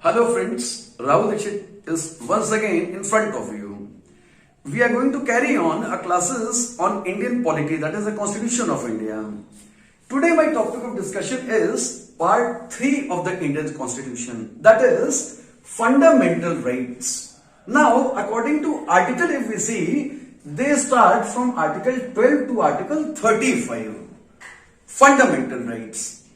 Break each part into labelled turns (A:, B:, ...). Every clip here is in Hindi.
A: Hello friends, Rahul Dixit is once again in front of you. We are going to carry on our classes on Indian polity, that is the Constitution of India. Today my topic of discussion is part 3 of the Indian Constitution, that is fundamental rights. Now according to article, if we see, they start from article 12 to article 35. Fundamental rights.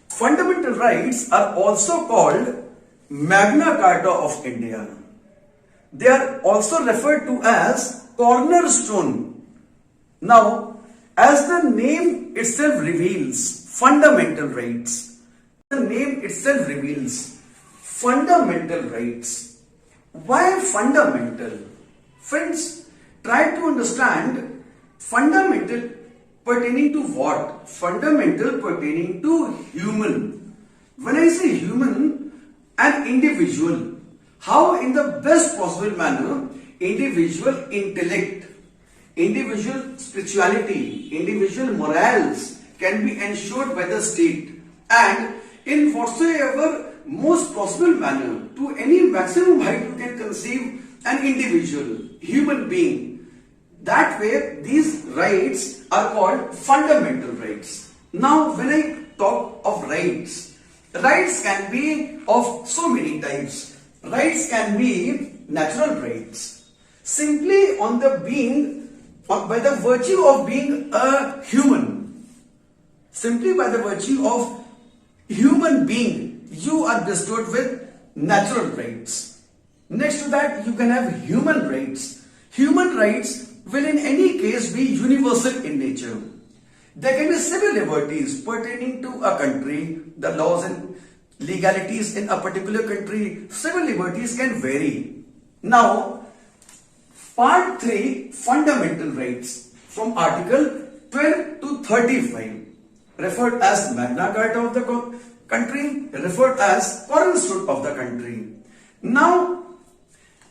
A: Fundamental rights are also called Magna Carta of India. They are also referred to as cornerstone. Now, as the name itself reveals, fundamental rights. The name itself reveals fundamental rights. Why fundamental? Friends, try to understand fundamental pertaining to what? Fundamental pertaining to human. When I say human, an individual, how in the best possible manner individual intellect, individual spirituality, individual morals can be ensured by the state, and in whatsoever most possible manner to any maximum height you can conceive an individual, human being. That way these rights are called fundamental rights. Now when I talk of rights, rights can be of so many types. Rights can be natural rights, simply on the being, by the virtue of being a human. Simply by the virtue of human being, you are bestowed with natural rights. Next to that, you can have human rights. Human rights will in any case be universal in nature. There can be civil liberties pertaining to a country, the laws and legalities in a particular country. Civil liberties can vary. Now, part 3, fundamental rights, from article 12 to 35, referred as Magna Carta of the country, referred as cornerstone of the country. Now,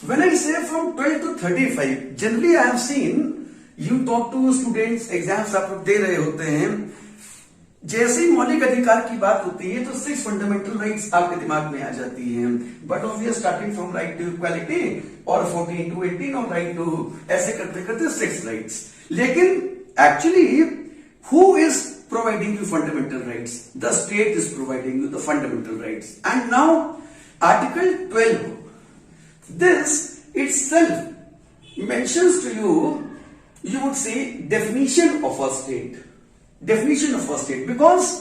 A: when I say from 12 to 35, generally I have seen you talk to students, exams आप लोग दे रहे होते हैं, जैसे ही मौलिक अधिकार की बात होती है तो 6 फंडामेंटल राइट्स आपके दिमाग में आ जाती हैं. But obvious starting from right to equality और 14 टू 18 और राइट टू, ऐसे करते करते 6 राइट्स. लेकिन actually who is providing you fundamental rights? The state is providing you the fundamental rights. And now article 12, this itself mentions to you, you would say, definition of a state. Definition of a state, because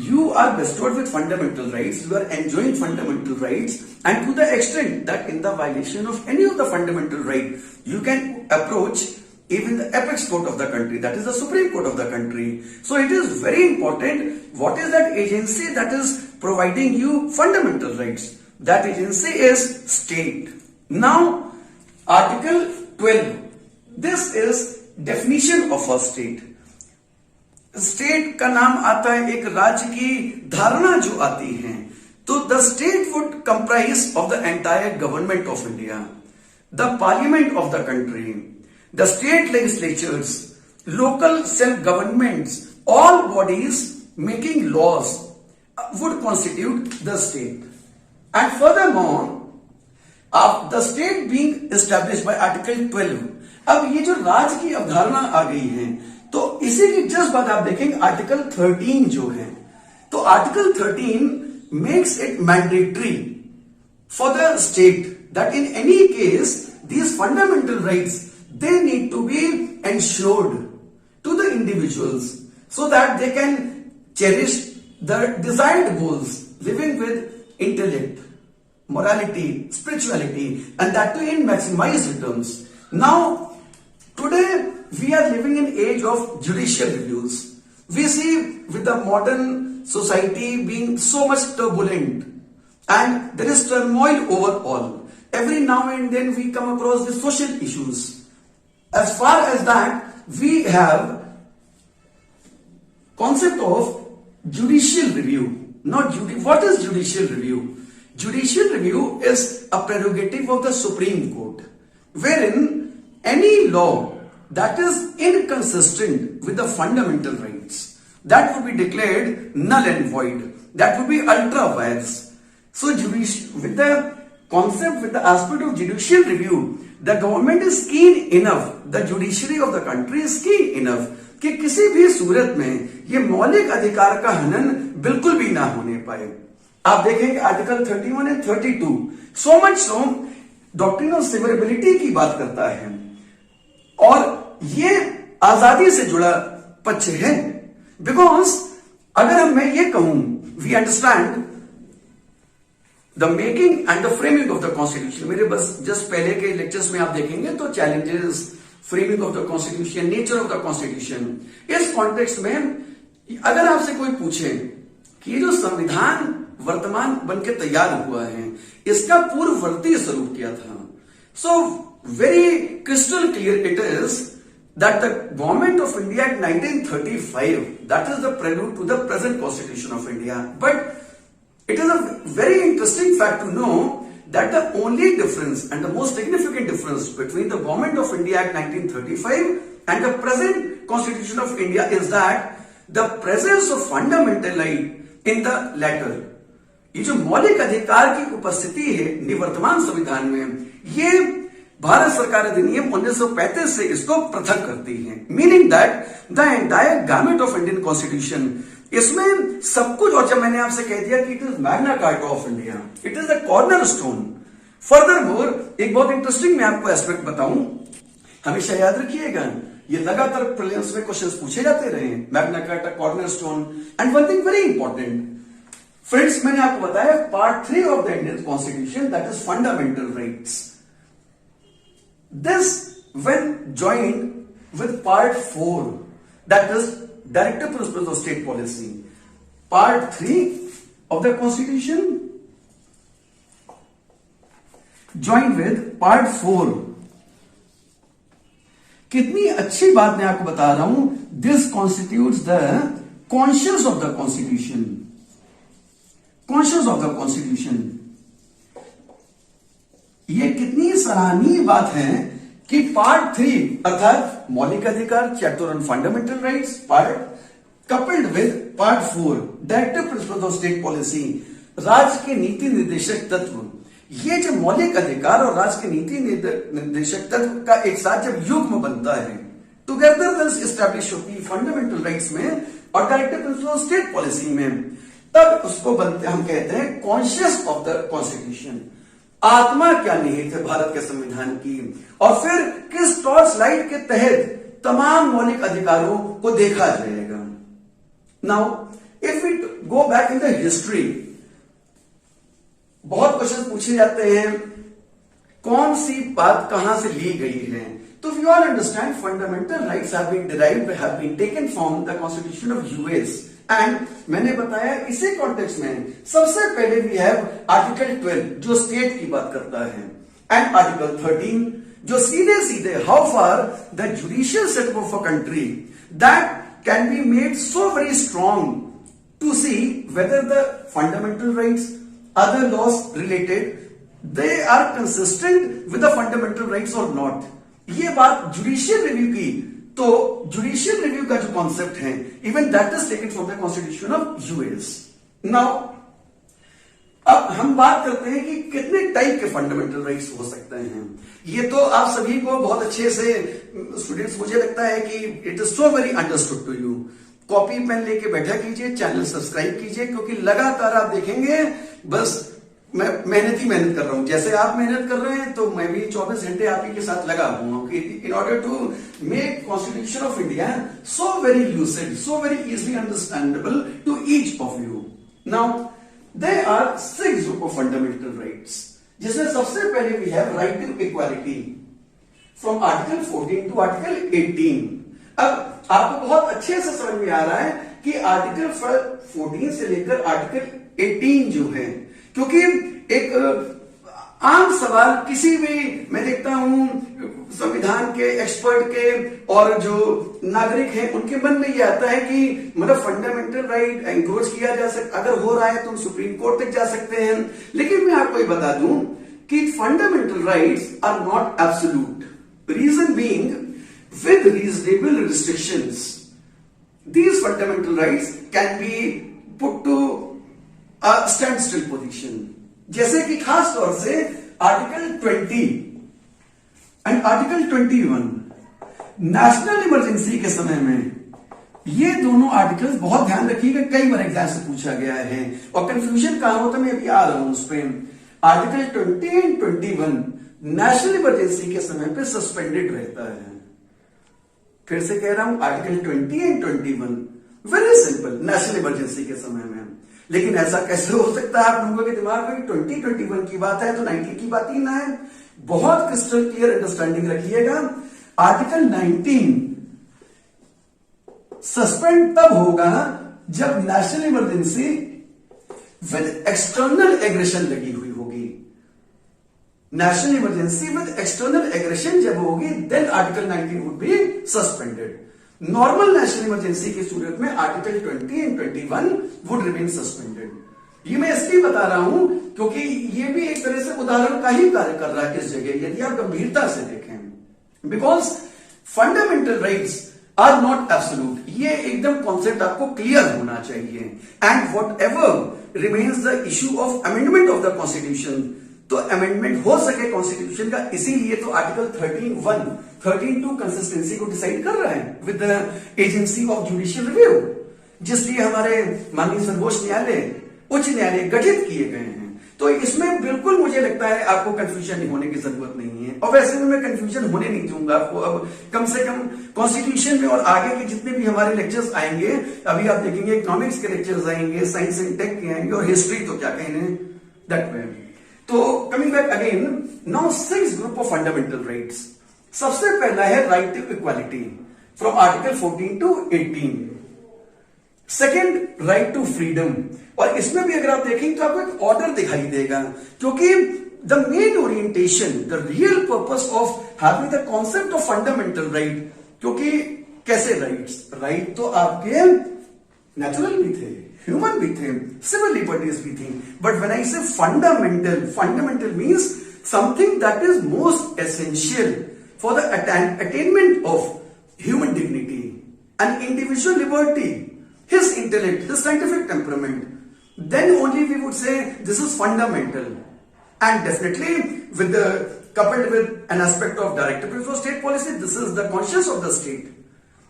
A: you are bestowed with fundamental rights, you are enjoying fundamental rights, and to the extent that in the violation of any of the fundamental right, you can approach even the apex court of the country, that is the Supreme Court of the country. So it is very important, what is that agency that is providing you fundamental rights? That agency is state. Now, Article 12, this is definition of a state. State का नाम आता है एक राज्य की धारणा जो आती है, तो the state would comprise of the entire government of India, the parliament of the country, the state legislatures, local self governments, all bodies making laws would constitute the state. And furthermore, of the state being established by Article 12, अब ये जो राज्य की अवधारणा आ गई है, तो इसी की जस्ट बाद आप देखेंगे आर्टिकल 13 जो है, तो article 13 makes it mandatory for the state that in any case these fundamental rights, they need to be ensured to the individuals so that they can cherish the desired goals, living with intellect, morality, spirituality, and that too in maximized terms. Now, today we are living in age of judicial reviews. We see with the modern society being so much turbulent, and there is turmoil overall. Every now and then we come across the social issues. As far as that, we have concept of judicial review. What is judicial review? Judicial review is a prerogative of the Supreme Court, wherein any law that is inconsistent with the fundamental rights, that would be declared null and void. That would be ultra vires. So with the concept, with the aspect of judicial review, the government is keen enough, the judiciary of the country is keen enough कि किसी भी सूरत में ये मौलिक अधिकार का हनन बिल्कुल भी ना होने पाए। आप देखेंगे article 31 and 32 so much so doctrine of severability की बात करता है और ये आजादी से जुड़ा पक्ष है। बिकॉज अगर मैं ये कहूं, we understand the making and the framing of the constitution, मेरे बस जस्ट पहले के लेक्चर्स में आप देखेंगे तो challenges, framing of the constitution, nature of the constitution, इस कॉन्टेक्स्ट में अगर आपसे कोई पूछे कि ये जो संविधान वर्तमान बनके तैयार हुआ है इसका पूर्ववर्ती स्वरूप क्या था, so very crystal clear it is that the government of India at 1935, that is the prelude to the present constitution of India. But it is a very interesting fact to know that the only difference and the most significant difference between the government of India at 1935 and the present constitution of India is that the presence of fundamental right in the latter. ये जो मौलिक अधिकार की उपस्थिति है निवर्तमान संविधान में, ये भारत सरकार अधिनियम 1935 से इसको पृथक करती है। Meaning that the entire gamete of Indian constitution, इसमें सब कुछ, और जब मैंने आपसे कह दिया कि it is Magna Carta of India, it is the corner stone. Further more एक बहुत इंटरेस्टिंग मैं आपको एस्पेक्ट बताऊं, हमेशा याद रखिएगा ये लगातार प्रीलिम्स में क्वेश्चंस पूछे जाते रहे हैं, Magna carta, corner stone. And one thing very important friends, मैंने आपको बताया part 3 of the Indian constitution, that is fundamental rights. This, when joined with part 4, that is Directive Principles of State Policy, part 3 of the Constitution, joined with part 4, कितनी अच्छी बात मैं आपको बता रहा हूं। This constitutes the conscience of the Constitution, conscience of the Constitution। ये कितनी सराहनीय बात है कि पार्ट 3 अर्थात मौलिक अधिकार, chapter on fundamental rights, part coupled with part 4 directive principles of state policy, राज्य के नीति निर्देशक तत्व, ये जो मौलिक अधिकार और राज्य के नीति निर्देशक तत्व का एक साथ जब युग्म बनता है, टुगेदर दिस एस्टैब्लिश होती है फंडामेंटल राइट्स में और directive principles of state policy में, तब उसको बनते हम कहते हैं कॉन्शियस ऑफ द कॉन्स्टिट्यूशन। आत्मा क्या निहित है भारत के संविधान की, और फिर किस टॉर्च लाइट के तहत तमाम मौलिक अधिकारों को देखा जाएगा। Now if we go back in the history, बहुत क्वेश्चन पूछे जाते हैं कौन सी बात कहां से ली गई है, तो we all understand fundamental rights have been derived, have been taken from the constitution of US. And मैंने बताया इसी कॉन्टेक्स्ट में सबसे पहले वी हैव आर्टिकल 12 जो स्टेट की बात करता है, एंड आर्टिकल 13 जो सीधे सीधे how far the judicial setup of a country that can be made so very strong to see whether the fundamental rights, other laws related, they are consistent with the fundamental rights और नॉट। ये बात जुडिशियल रिव्यू की, तो जुडिशियल रिव्यू का जो कॉन्सेप्ट है even that is taken from the constitution of US. Now अब हम बात करते हैं कि कितने टाइप के फंडामेंटल राइट्स हो सकते हैं। ये तो आप सभी को बहुत अच्छे से, स्टूडेंट्स, मुझे लगता है कि it is so very understood to you. Copy pen लेके बैठा कीजिए, चैनल सब्सक्राइब कीजिए, क्योंकि लगातार आप देखेंगे बस मैं मेहनत कर रहा हूं। जैसे आप मेहनत कर रहे हैं तो मैं भी 24 घंटे आप ही के साथ लगा हुआ हूं in order to make constitution of India so very lucid, so very easily understandable to each of you. Now there are 6 group of fundamental rights, जिसमें सबसे पहले we have right to equality from article 14 to article 18। अब आपको बहुत अच्छे से समझ में आ रहा है कि आर्टिकल 14 से लेकर आर्टिकल 18 जो है, क्योंकि एक आम सवाल किसी भी, मैं देखता हूं संविधान के एक्सपर्ट के और जो नागरिक हैं उनके मन में ये आता है कि मतलब फंडामेंटल राइट एनक्रोच किया जा सकता, अगर हो रहा है तो हम सुप्रीम कोर्ट तक जा सकते हैं। लेकिन मैं आपको ये बता दूं कि fundamental rights are not absolute, reason being with reasonable restrictions, these fundamental rights can be put to a standstill position. जैसे कि खास तौर से article 20 and article 21 national emergency के समय में, ये दोनों आर्टिकल्स बहुत ध्यान रखिएगा, कई बार एग्जाम से पूछा गया है और कंफ्यूजन कहां होता है मैं अभी आ रहा हूं उस पर। आर्टिकल 20 एंड 21 नेशनल इमरजेंसी के समय पे सस्पेंडेड रहता है। फिर से कह रहा हूं, article 20 and 21 very simple, national emergency के समय में। लेकिन ऐसा कैसे हो सकता है आप लोगों के दिमाग में 2021 की बात है तो 19 की बात ही ना है। बहुत क्रिस्टल क्लियर अंडरस्टैंडिंग रखिएगा। आर्टिकल 19 सस्पेंड तब होगा जब national emergency with external aggression लगी हुई होगी। National emergency with external aggression जब होगी then article 19 would be suspended. Normal national emergency की सूरत में article 20 and 21 would remain suspended. ये मैं इसलिए बता रहा हूं क्योंकि ये भी एक तरह से उदाहरण का ही कार्य कर रहा है इस जगह, यदि आप गंभीरता से देखें। Because fundamental rights are not absolute, ये एकदम कॉन्सेप्ट आपको क्लियर होना चाहिए। And whatever remains the issue of amendment of the constitution, तो अमेंडमेंट हो सके कॉन्स्टिट्यूशन का, इसीलिए तो आर्टिकल 13(1) कंसिस्टेंसी को डिसाइड कर रहा है with the agency of judicial review, जिसलिए हमारे माननीय सर्वोच्च न्यायालय, उच्च न्यायालय गठित किए गए हैं। तो इसमें बिल्कुल मुझे लगता है आपको कंफ्यूजन होने की जरूरत नहीं है, और वैसे भी मैं कंफ्यूजन होने नहीं दूंगा आपको। अब कम से कम कॉन्स्टिट्यूशन में और आगे के जितने भी हमारे लेक्चर्स आएंगे, अभी आप देखेंगे इकोनॉमिक्स के लेक्चर्स आएंगे, साइंस एंड टेक के आएंगे, और हिस्ट्री तो क्या कहने दैट वे। तो coming back again, now 6 group of fundamental rights. सबसे पहला है right to equality from article 14 to 18। Second, right to freedom, और इसमें भी अगर आप देखेंगे तो आपको एक ऑर्डर दिखाई देगा, क्योंकि the main orientation, the real purpose of having the concept of fundamental right, क्योंकि कैसे राइट्स, राइट तो आपके नेचुरल भी थे, ह्यूमन भी थे, सिविल लिबर्टीज भी थी, बट व्हेन आई से fundamental, fundamental means something that is most essential for the attainment of human dignity and individual liberty, his intellect, his scientific temperament, then only we would say this is fundamental. And definitely with the coupled with an aspect of directive for state policy, this is the conscience of the state.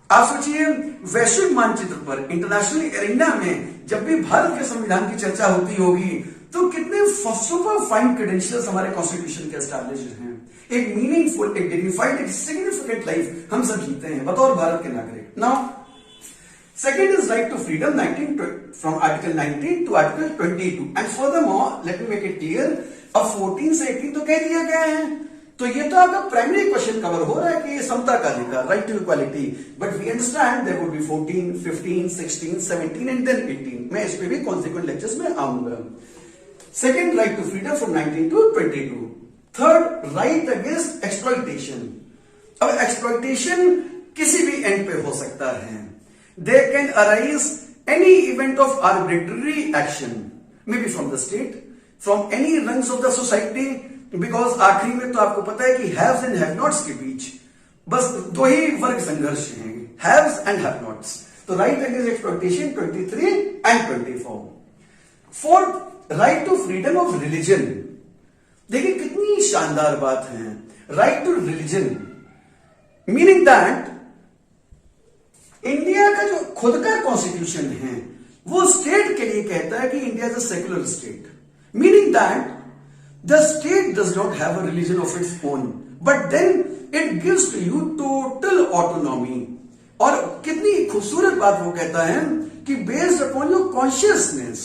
A: आप सोचिए वैश्विक मानचित्र पर, इंटरनेशनल एरिना में जब भी भारत के संविधान की चर्चा होती होगी तो कितने सुपर फाइन क्रेडेंशियल्स हमारे कॉन्स्टिट्यूशन के एस्टैब्लिश हैं। एक मीनिंगफुल, एक डिग्निफाइड, एक सिग्निफिकेंट लाइफ हम सब जीते हैं बतौर भारत के नागरिक। Now second is right to freedom, from article 19 to article 22, and furthermore let me make it clear, अब 14 से 18 तो कह दिया गया है, तो ये तो आपका प्राइमरी क्वेश्चन कवर हो रहा है कि ये समता का अधिकार, right to equality, but we understand there would be 14, 15, 16, 17 and then 18। मैं इस पे भी कॉन्सिक्वेंट लेक्चर्स में आऊंगा। Second, right to freedom from 19 to 22। Third, right against exploitation. अब एक्सप्लॉइटेशन किसी भी एंड पे हो सकता है। There can arise any event of arbitrary action, maybe from the state, from any rungs of the society, because आखिरी में तो आपको पता है कि haves and have-nots के बीच बस दो ही वर्ग संघर्ष हैं, haves and have-nots। तो right against exploitation 23 and 24। Fourth, right to freedom of religion। देखिए कितनी शानदार बात है, right to religion, meaning that India का जो खुद का कॉन्स्टिट्यूशन है वो स्टेट के लिए कहता है कि India is a secular state, meaning that the state does not have a religion of its own, but then it gives to you total autonomy. और कितनी खूबसूरत बात वो कहता है कि based upon your consciousness.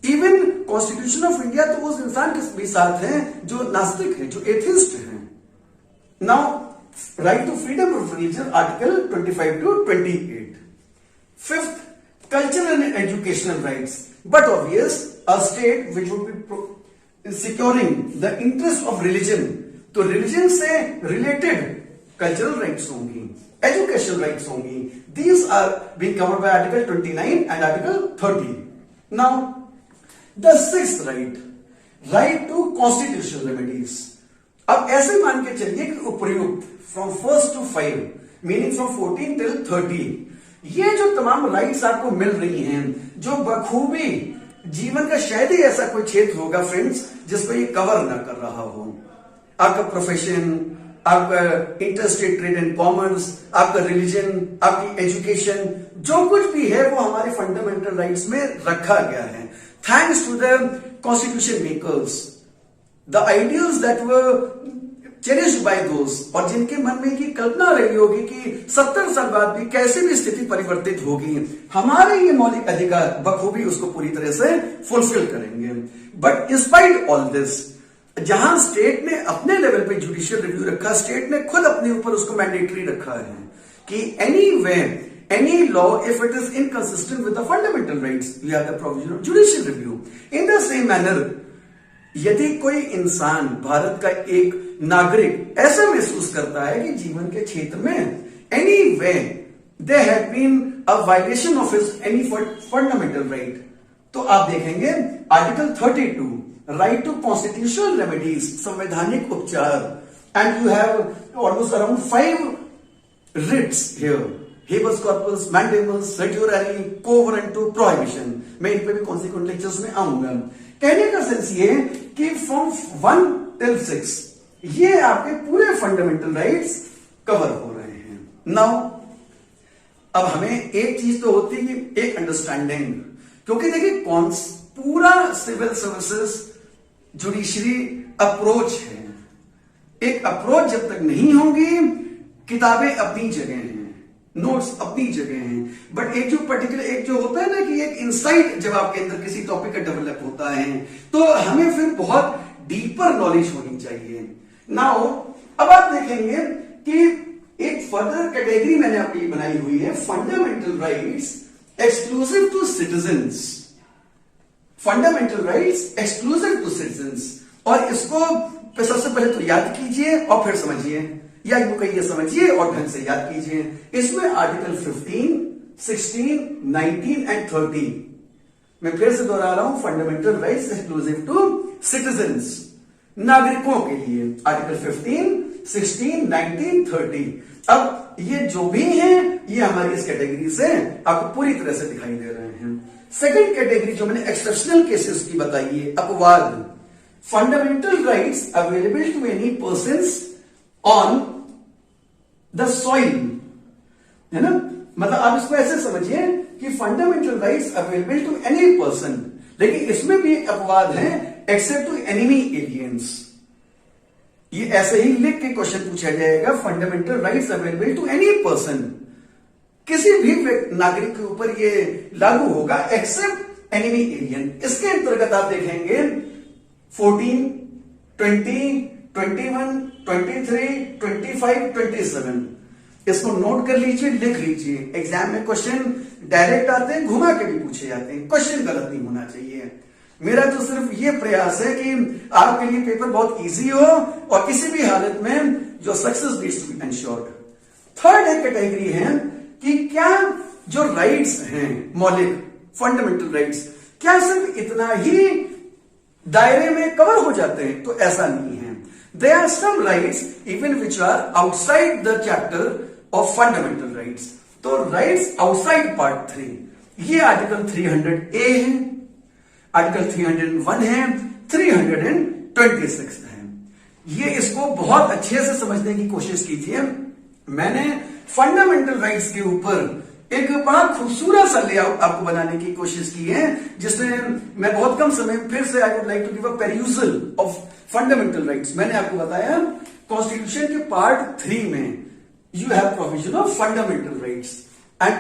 A: Even constitution of India तो उस इंसान के भी साथ है जो नास्तिक है, जो एथिस्ट है। Now right to freedom of religion, article 25 to 28। Fifth, cultural and educational rights, but obvious a state which would be securing the interest of religion, तो religion से related cultural rights होंगी, educational rights होंगी। These are being covered by article 29 and article 30। Now the sixth right, right to constitutional remedies। अब ऐसे मान के चलिए कि उपयुक्त from 1 to 5, meaning from 14 till 30, ये जो तमाम राइट्स आपको मिल रही हैं, जो बखूबी जीवन का शायद ही ऐसा कोई क्षेत्र होगा फ्रेंड्स जिसको ये कवर ना कर रहा हो। आपका प्रोफेशन, आपका इंटरस्टेट ट्रेड एंड कॉमर्स, आपका रिलीजन, आपकी एजुकेशन, जो कुछ भी है वो हमारे फंडामेंटल राइट्स में रखा गया है। Thanks to the constitution makers, the ideals that were cherished by those, और जिनके मन में ये कल्पना रही होगी कि 70 साल बाद भी कैसे भी स्थिति परिवर्तित होगी, हमारे ये मौलिक अधिकार बखूबी उसको पूरी तरह से फुलफिल करेंगे। बट इंस्पाइट ऑल दिस, जहां स्टेट ने अपने लेवल पे जुडिशियल रिव्यू रखा, स्टेट ने खुद अपने ऊपर उसको मैंडेटरी रखा है कि anyway any law if it is inconsistent with the fundamental rights we have the provision of judicial review. In the same manner, यदि कोई इंसान, भारत का एक नागरिक ऐसा महसूस करता है कि जीवन के क्षेत्र में anyway they have been a violation of his any fundamental right, तो आप देखेंगे article 32 right to constitutional remedies, संवैधानिक उपचार, and you have almost around 5 writs here, habeas corpus, mandamus, certiorari, quo warranto, prohibition। मैं इन पे भी कॉन्सिक्वेंट लेक्चर्स में आऊंगा। कहने का सेंस ये कि फ्रॉम 1 till 6 ये आपके पूरे फंडामेंटल राइट्स कवर हो रहे हैं। नाउ अब हमें एक चीज तो होती है, एक अंडरस्टैंडिंग, क्योंकि देखिए पूरा सिविल सर्विसेज जुडिशरी अप्रोच है। एक अप्रोच जब तक नहीं होगी, किताबें अपनी जगह हैं, नोट्स अपनी जगह हैं, बट एक जो पर्टिकुलर एक जो होता है ना कि एक इंसाइट जब आपके अंदर किसी टॉपिक का डेवलप होता है तो हमें फिर बहुत डीपर नॉलेज होनी चाहिए। नाउ अब आप देखेंगे कि एक फर्दर कैटेगरी मैंने आपके लिए बनाई हुई है, fundamental rights exclusive to citizens. Fundamental rights exclusive to citizens, और इसको सबसे पहले तो याद कीजिए और फिर समझिए, या यूं कहिए समझिए और ढंग से याद कीजिए। इसमें आर्टिकल 15, 16, 19 एंड 30, मैं फिर से दोहरा रहा हूं, fundamental rights exclusive to citizens, नागरिकों के लिए आर्टिकल 15, 16, 19, 30। अब ये जो भी हैं ये हमारी इस कैटेगरी से आपको पूरी तरह से दिखाई दे रहे हैं। सेकंड कैटेगरी जो मैंने एक्सेप्शनल केसेस की बताई है, अपवाद, fundamental rights available to any persons on the soil, है ना, मतलब आप इसको ऐसे समझिए कि fundamental rights available to any person, लेकिन इसमें भी एक अपवाद है, एक्सेप्ट टू एनिमी एलियंस। ये ऐसे ही लिख के क्वेश्चन पूछा जाएगा, fundamental rights available to any person, किसी भी नागरिक के ऊपर ये लागू होगा एक्सेप्ट एनिमी एलियन। इसके अंतर्गत आप देखेंगे 14, 20, 21, 23, 25, 27, इसको नोट कर लीजिए, लिख लीजिए। एग्जाम में क्वेश्चन डायरेक्ट आते हैं, घुमा के भी पूछे जाते हैं, क्वेश्चन गलत नहीं होना चाहिए। मेरा तो सिर्फ ये प्रयास है कि आपके लिए पेपर बहुत इजी हो और किसी भी हालत में जो success needs to be ensured. Third एक कैटेगरी है कि क्या जो राइट्स हैं, मौलिक फंडामेंटल राइट्स, क्या सिर्फ इतना ही दायरे में कवर हो जाते हैं? तो ऐसा नहीं है। There are some rights even which are outside the chapter of fundamental rights. तो राइट्स आउटसाइड पार्ट 3, ये आर्टिकल 300A है, आर्टिकल 301 है, 326 है। ये इसको बहुत अच्छे से समझने की कोशिश कीजिए। मैंने फंडामेंटल राइट्स के ऊपर एक बड़ा खूबसूरत सा लेआउट आपको बनाने की कोशिश की है, जिसमें मैं बहुत कम समय फिर से I would like to give a perusal of fundamental rights. मैंने आपको बताया कॉन्स्टिट्यूशन के पार्ट 3 में you have provision of fundamental rights and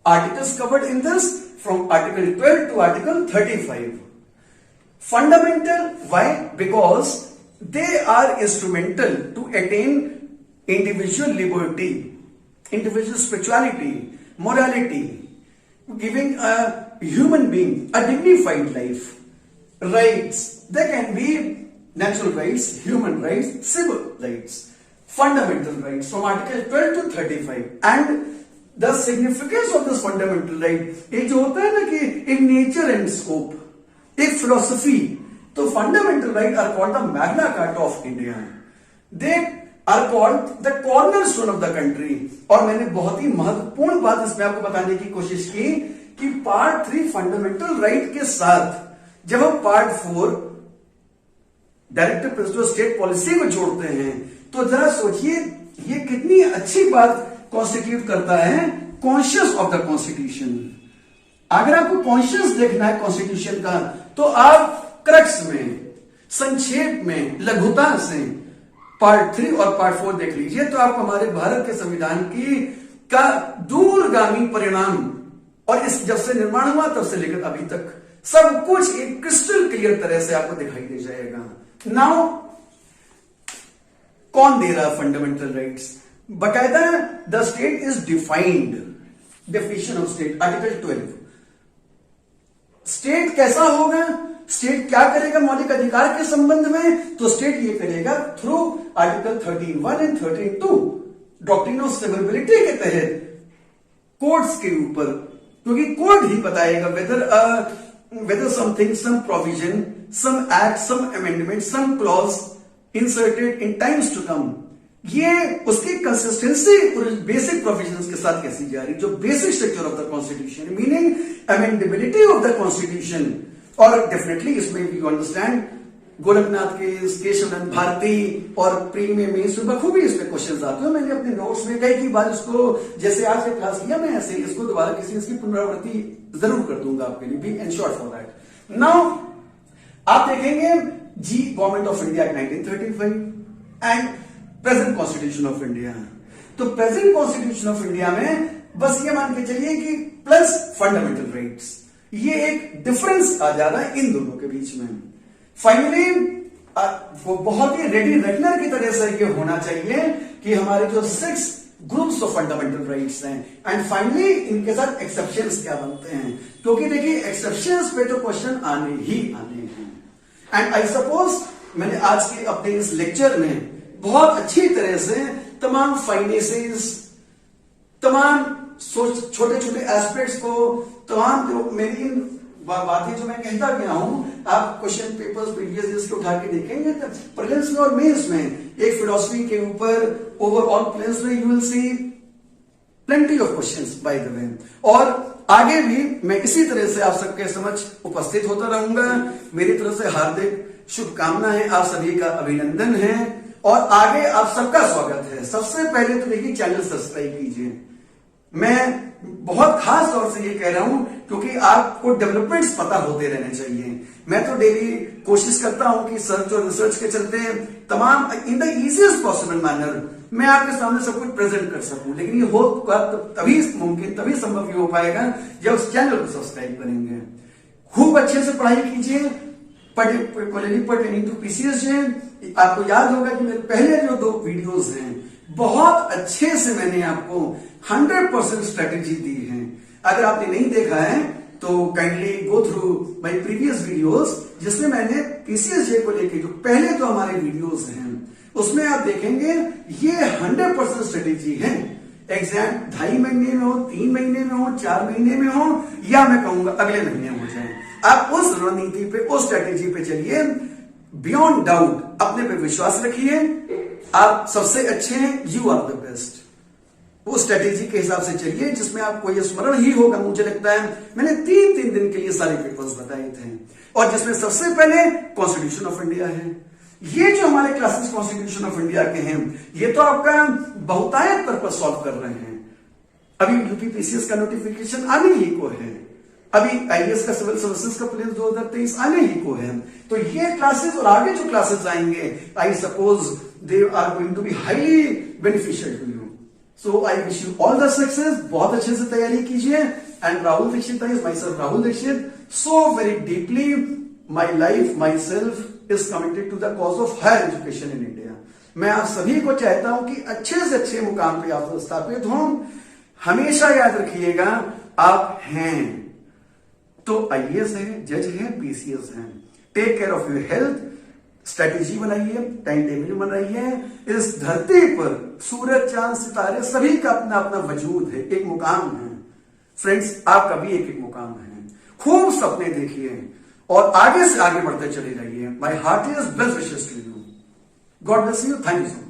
A: articles covered in this from article 12 to article 35. Fundamental, why? Because they are instrumental to attain individual liberty, individual spirituality, morality, giving a human being a dignified life. Rights, they can be natural rights, human rights, civil rights. Fundamental rights from article 12 to 35 and the significance of this fundamental right एक जो होता है ना कि एक नेचर एंड स्कोप, एक फिलोसफी, तो fundamental right are called the Magna Carta of India, they are called the cornerstone of the country. और मैंने बहुत ही महत्वपूर्ण बात इसमें आपको बताने की कोशिश की कि पार्ट 3 फंडामेंटल राइट के साथ जब हम part 4 directive principle state policy को जोड़ते हैं तो जरा सोचिए ये कितनी अच्छी बात कॉन्स्टिट्यूट करता है कॉन्शियस ऑफ द कॉन्स्टिट्यूशन। अगर आपको कॉन्शियस देखना है कॉन्स्टिट्यूशन का तो आप क्रक्स में, संक्षेप में, लघुता से पार्ट 3 और पार्ट 4 देख लीजिए तो आप हमारे भारत के संविधान की का दूरगामी परिणाम और इस जब से निर्माण हुआ तब से लेकर अभी तक सब कुछ एक क्रिस्टल क्लियर तरह से आपको दिखाई दे जाएगा। नाउ कौन दे रहा फंडामेंटल राइट्स? बकायदा the state is defined, definition of state article 12। State कैसा होगा, स्टेट क्या करेगा मौलिक अधिकार के संबंध में, तो स्टेट ये करेगा through article 13(1) and 13(2) doctrine of severability के तहत कोर्ट्स के ऊपर, क्योंकि कोर्ट ही बताएगा whether something, some provision, some act, some amendment, some clause inserted in times to come, ये उसकी कंसिस्टेंसी बेसिक प्रोविजंस के साथ कैसी जा रही, जो basic structure of the constitution, meaning amendability of the constitution. और डेफिनेटली इसमें यू अंडरस्टैंड गोरखनाथ के, केशवनंद भारती और प्रीमियम में बखूबी इस पे क्वेश्चन आते हैं। मैंने अपने नोट्स में कई बार इसको जैसे आज से क्लास किया मैं ऐसे इसको दोबारा किसी इसकी पुनरावृत्ति जरूर कर दूंगा आपके लिए, be assured for that. Now आप देखेंगे जी government of India 1935 and present constitution of India. तो प्रेजेंट कॉन्स्टिट्यूशन ऑफ इंडिया में बस ये मान के चलिए कि प्लस फंडामेंटल राइट्स, ये एक डिफरेंस आ जा रहा है इन दोनों के बीच में। फाइनली वो बहुत ही रेडी रेकनर की तरह से ये होना चाहिए कि हमारे जो 6 ग्रुप्स ऑफ फंडामेंटल राइट्स हैं एंड फाइनली इनके साथ एक्सेप्शंस क्या बनते हैं, क्योंकि देखिए एक्सेप्शंस पे तो क्वेश्चन आने ही आने हैं। एंड आई सपोज मैंने आज के अपने इस लेक्चर में बहुत अच्छी तरह से तमाम फाइनेंसेस, तमाम छोटे छोटे एस्पेक्ट्स को, तमाम जो मेरी बातें जो मैं कहता गया हूं, आप क्वेश्चन पेपर्स प्रीवियस ईयर्स के उठा के देखेंगे तो प्रीलिम्स में और मेंस में एक फिलॉसफी के ऊपर ओवरऑल प्लेन्स में you will see plenty of questions by the way. और आगे भी मैं इसी तरह से आप सबके समक्ष उपस्थित होता रहूंगा। मेरी तरफ से हार्दिक शुभकामनाएं, आप सभी का अभिनंदन है और आगे आप सबका स्वागत है। सबसे पहले तो देखिए चैनल सब्सक्राइब कीजिए। मैं बहुत खास तौर से ये कह रहा हूं क्योंकि आपको डेवलपमेंट्स पता होते रहने चाहिए। मैं तो डेली कोशिश करता हूं कि सर्च और रिसर्च के चलते तमाम in the easiest possible manner मैं आपके सामने सब कुछ प्रेजेंट कर सकूं, लेकिन ये हो तभी मुमकिन, तभी संभव हो पाएगा जब उस चैनल को सब्सक्राइब करेंगे। खूब अच्छे से पढ़ाई कीजिए, पर्टेनिंग टू पीसीएस जो है। आपको याद होगा कि मेरे पहले जो 2 वीडियोस हैं बहुत अच्छे से मैंने आपको 100% स्ट्रेटेजी दी है। अगर आपने नहीं देखा है तो kindly go through my previous videos, जिसमें मैंने पीसीएस को लेके जो पहले तो हमारे वीडियोस हैं उसमें आप देखेंगे ये 100% स्ट्रेटेजी है। एग्जाम 2.5 महीने में हो, 3 महीने में हो, 4 महीने में हो, या मैं कहूंगा अगले महीने हो जाए, आप उस रणनीति पे, उस स्ट्रेटेजी पे चलिए। बियॉन्ड डाउट अपने पे विश्वास रखिए, आप सबसे अच्छे हैं, यू आर द बेस्ट। उस स्ट्रेटेजी के हिसाब से चलिए जिसमें आपको यह स्मरण ही होगा। मुझे लगता है मैंने 3 दिन के लिए सारे पेपर्स बताए थे और जिसमें सबसे पहले कॉन्स्टिट्यूशन ऑफ इंडिया है। ये जो हमारे क्लासेस कॉन्स्टिट्यूशन ऑफ इंडिया के हैं ये तो आपका बहुतायत पर्पस सॉल्व कर रहे हैं। अभी यूपीपीसीएस का नोटिफिकेशन आने ही को है, अभी आईएएस का सिविल सर्विसेज का प्रीलिम्स 2023 आने ही को है। तो ये क्लासेस और आगे जो क्लासेस आएंगे I suppose they are going to be highly beneficial to you. So I wish you all the success. बहुत अच्छे से तैयारी कीजिए। And Rahul Dikshit is myself Rahul Dikshit. So very deeply my life, myself is committed to the cause of higher education in India. मैं आप सभी को चाहता हूं कि अच्छे से अच्छे मुकाम पे आप स्थापित हों। हमेशा याद रखिएगा आप हैं तो आईएएस है, जज है, पीसीएस है। Take care of your health. Strategy बनाइए, टाइम टेबल बनाइए। इस धरती पर सूरज, चांद, सितारे सभी का अपना अपना वजूद है, एक मुकाम है। फ्रेंड्स, आपका भी एक एक मुकाम है। खूब सपने देखिए और आगे से आगे बढ़ते चले जाइए। My heart is best wishes to you. God bless you. Thank you so much.